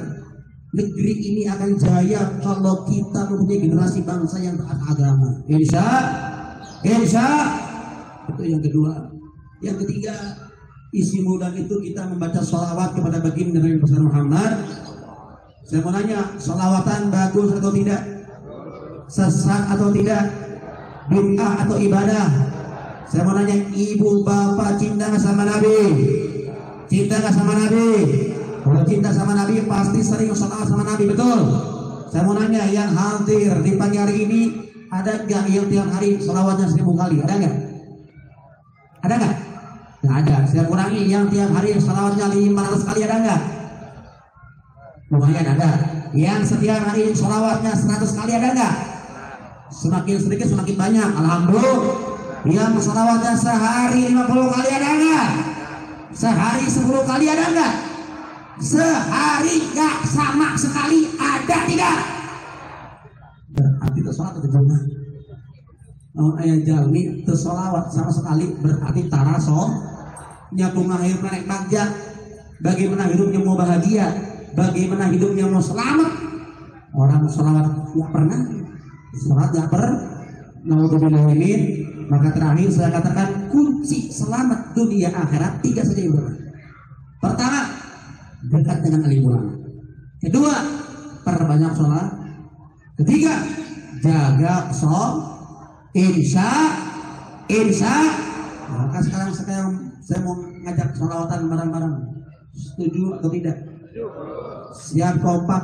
negeri ini akan jaya kalau kita mempunyai generasi bangsa yang taat agama. Insya itu yang kedua. Yang ketiga, isi bulan itu kita membaca sholawat kepada baginda Nabi Muhammad. Saya mau nanya, sholawatan bagus atau tidak? Sesat atau tidak? Bid'ah atau ibadah? Saya mau nanya, ibu bapak cinta sama Nabi? Cinta nggak sama Nabi? Kalau cinta sama Nabi pasti sering sholawat sama Nabi, betul? Saya mau nanya, yang hadir di pagi hari ini ada nggak yang tiap hari sholawatnya 1000 kali? Ada nggak? Ada nggak? Nggak ada. Saya kurangi, yang tiap hari sholawatnya 500 kali ada nggak? Lumayan ada. Yang setiap hari sholawatnya 100 kali ada nggak? Semakin sedikit semakin banyak. Alhamdulillah. Yang sholawatnya sehari 50 kali ada nggak? Sehari 10 kali ada nggak? Sehari nggak sama sekali ada tidak? Berarti itu sholat atau jamaah? Oh, ayah jalmi tersolawat sama sekali berarti taraso nyaku mahir naik bagja. Bagaimana hidupnya mau bahagia? Bagaimana hidupnya mau selamat? Orang sholawat nggak pernah, sholat nggak pernah. Naudzubillahimin. Maka terakhir saya katakan kunci selamat dunia akhirat 3 saja yang benar. Pertama, dekat dengan alim ulama. Kedua, perbanyak sholat. Ketiga, jaga sholat. Insya. Maka sekarang saya mau ngajak sholawatan bareng-bareng. Setuju atau tidak? Siap kompak,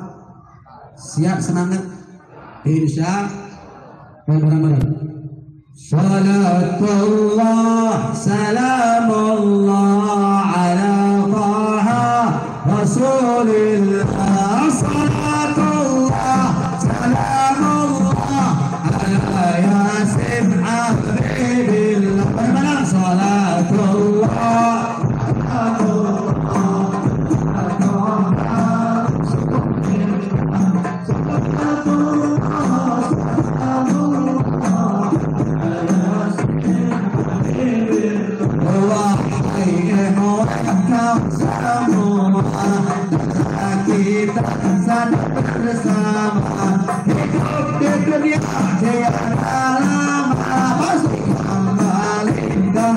siap semangat. Insya bareng-bareng. Salatullah, salamullah ala taha rasulillah. Salatullah, salamullah ala yasin habibillah. Bagaimana? Salatullah, kita sadar bersama hidup di dunia tiada lama pasti kembali ke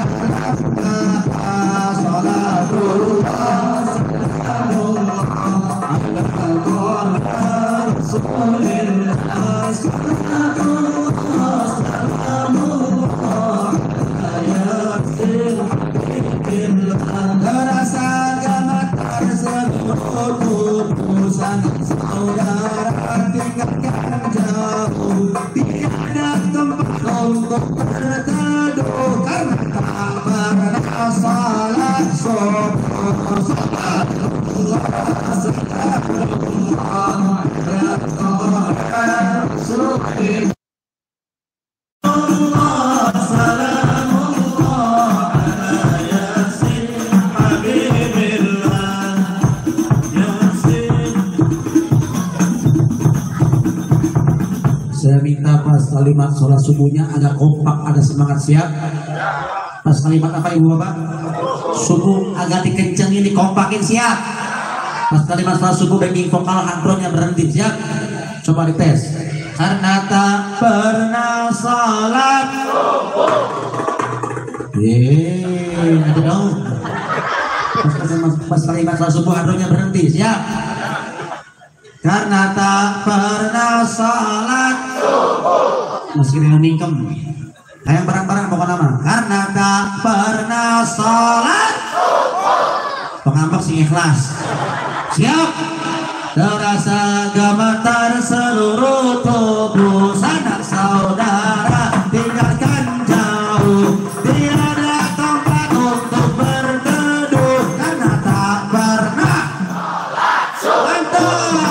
salatullah salamullah ala rasulillah salatullah salamullah ala yasin terasa gemetar seluruh tubuh sanak saudara tinggalkan jauh tiada tempat untuk berteduh karena tak pernah salat subuh. Salatullah salamullah ala rasulillah. Saya minta pas kalimat sholat subuhnya ada kompak, ada semangat, siap? Pas kalimat apa ibu bapak? Subuh agak dikencengin, dikompakin, siap? Pas kalimat sholat subuh backing vokal handronnya berhenti, siap? Coba dites. Karena tak pernah sholat subuh. Nanti dong. Pas kalimat sholat subuh handronnya berhenti, siap? Karena tak pernah sholat subuh. Meski mingkem. Yang barang-barang pokok nama. Karena tak pernah sholat subuh. Pengambak sing ikhlas. Siap. Terasa gemetar seluruh tubuh sanak saudara tinggalkan jauh. Tiada tempat untuk berteduh karena tak pernah sholat subuh.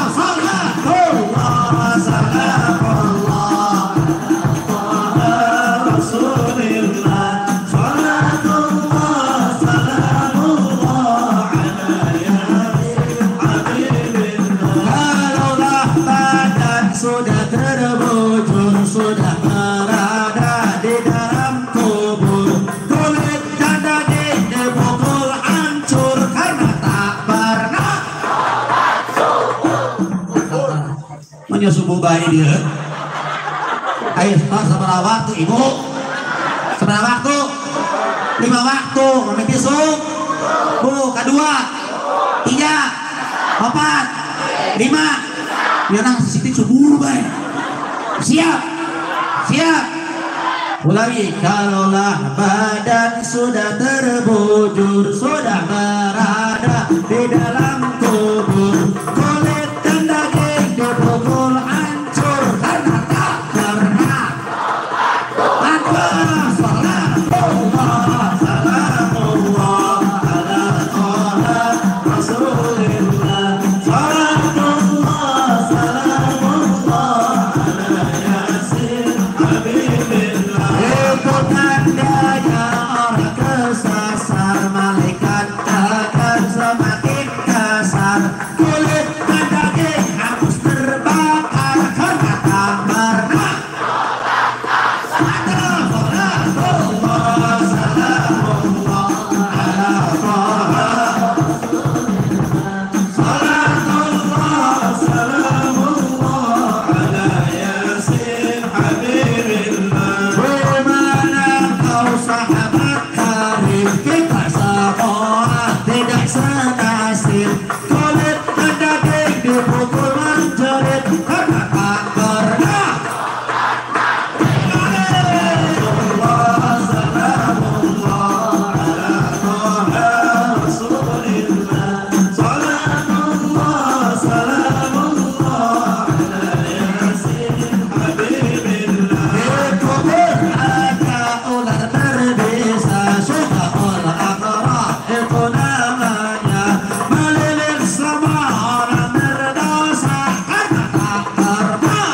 Sudah terbujur, sudah berada di dalam kubur, kulit dan daging dipukul hancur karena tak pernah sholat subuh. Menyusubuh bayi dia. Ayo seberapa waktu ibu? Seberapa waktu? 5 waktu. Memiliki subuh. Kedua, 3, 4, 5. Ya nang sisi subuh baik. Siap. Siap. Ulangi. Kalaulah badan sudah terbujur, sudah berada ada di dalam kubur, kulit dan daging dipukul hancur karena tak pernah ada salatullah salamullah ala toha rasulillah salatullah salamullah ala yasin habibillah. Itu tandanya orang kesasar, malaikat akan semakin kasar, kulit dan daging hangus terbakar karena tak pernah ada salatullah salamullah ala toha salatullah salamullah ala yasin habibillah. Bagaimana kau sahabat karib, kita semua tidak senasib, kulit dan daging dipukul menjerit karena tak pernah salatullah salamullah ala toha rasulillah salatullah salamullah ala yasin habibillah. Di kubur ada ular berbisa, syuhul akrab itu namanya, melilit semua orang berdosa karena tak pernah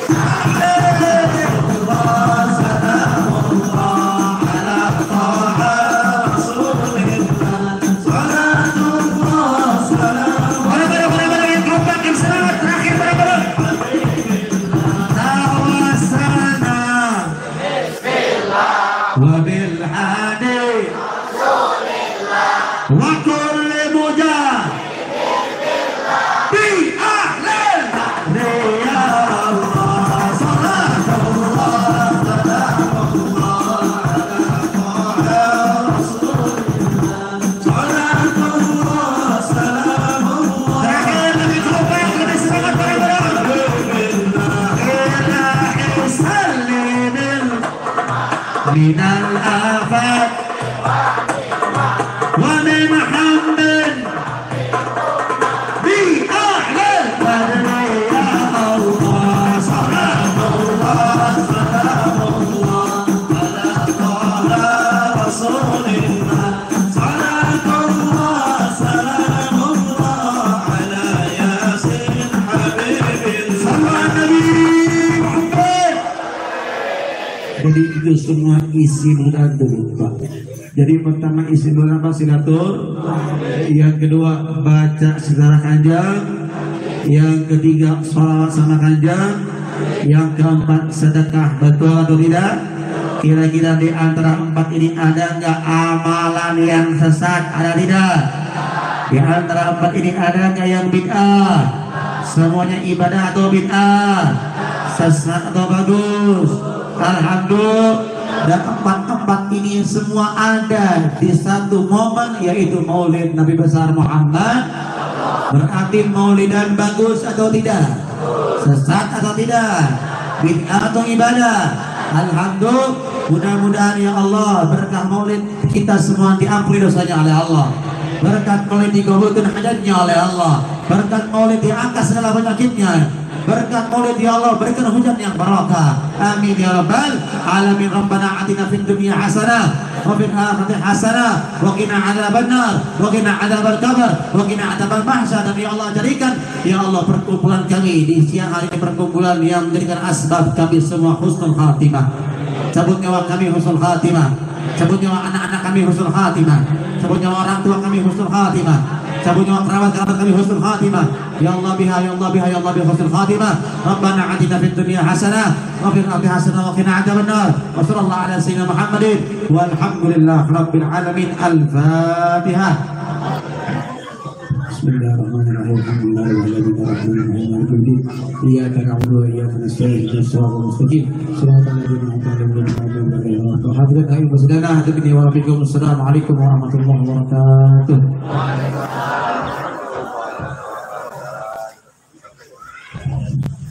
salatullah salamullah ala toha rasulillah salatullah salamullah. Kompak yang selamat terakhir tawassalna wa bil hadi wa kulli mujahid bi ahlil ya Allah salatullah salamullah ala toha rasulillah salatullah salamullah. Terakhir lebih kompak, lebih semangat bareng-bareng. Ilahi sallinil minal afat wa min hamdin bi ahlil badri ya Allah salatullah salamullah ala toha rasulillah salatullah salamullah ala yasin habibillah. Sallallahu Nabi Muhammad. Jadi itu semua isi bulan berupa. Jadi pertama isi bulan apa? Silatur. Yang kedua baca sejarah Kanjeng. Yang ketiga sholawat sama Kanjeng. Yang keempat sedekah. Betul atau tidak? Kira-kira di antara empat ini ada nggak amalan yang sesat? Ada tidak? Di antara empat ini ada nggak yang bid'ah? Semuanya ibadah atau bid'ah? Sesat atau bagus? Alhamdulillah. Dan empat ini semua ada di satu momen, yaitu Maulid Nabi besar Muhammad. Berarti maulidan bagus atau tidak? Sesat atau tidak? Bid'ah atau ibadah? Alhamdulillah. Mudah-mudahan ya Allah berkah maulid kita semua diampuni dosanya oleh Allah. Berkat maulid dikabulkan hajatnya oleh Allah. Berkat maulid diangkat segala penyakitnya. Berkat maulid ya Allah berikan hujan yang barakah. Amin ya rabbal alamin. Rabbana atina fid dunya hasanah wa fil akhirati hasanah wa qina adzabannar wa qina adzabal qabr wa qina adzabal mahsyar. Dan ya Allah jadikan ya Allah perkumpulan kami di siang hari ini perkumpulan yang menjadikan asbab kami semua husnul khatimah. Cabut nyawa kami husnul khatimah. Cabut nyawa anak-anak kami husnul khatimah. Cabut nyawa orang tua kami husnul khatimah. Cabut nyawa kerabat-kerabat kami husnul khatimah. Ya Allah biha ya Allah biha ya Allah biha husnul khatimah. Rabbana atina fid dunya hasanah wa fil akhirati hasanah wa qina adzabannar. Wa sallallahu ala sayyidina Muhammadin walhamdulillahi rabbil alamin. Al-Fatihah. Bismillahirrahmanirrahim. Alhamdulillahirabbil alamin. Iyyaka na'budu wa iyyaka nasta'in. Ihdinas siratal mustaqim. Shiratal ladzina an'amta 'alaihim. Hadirin hadirin warahmatullahi wabarakatuh.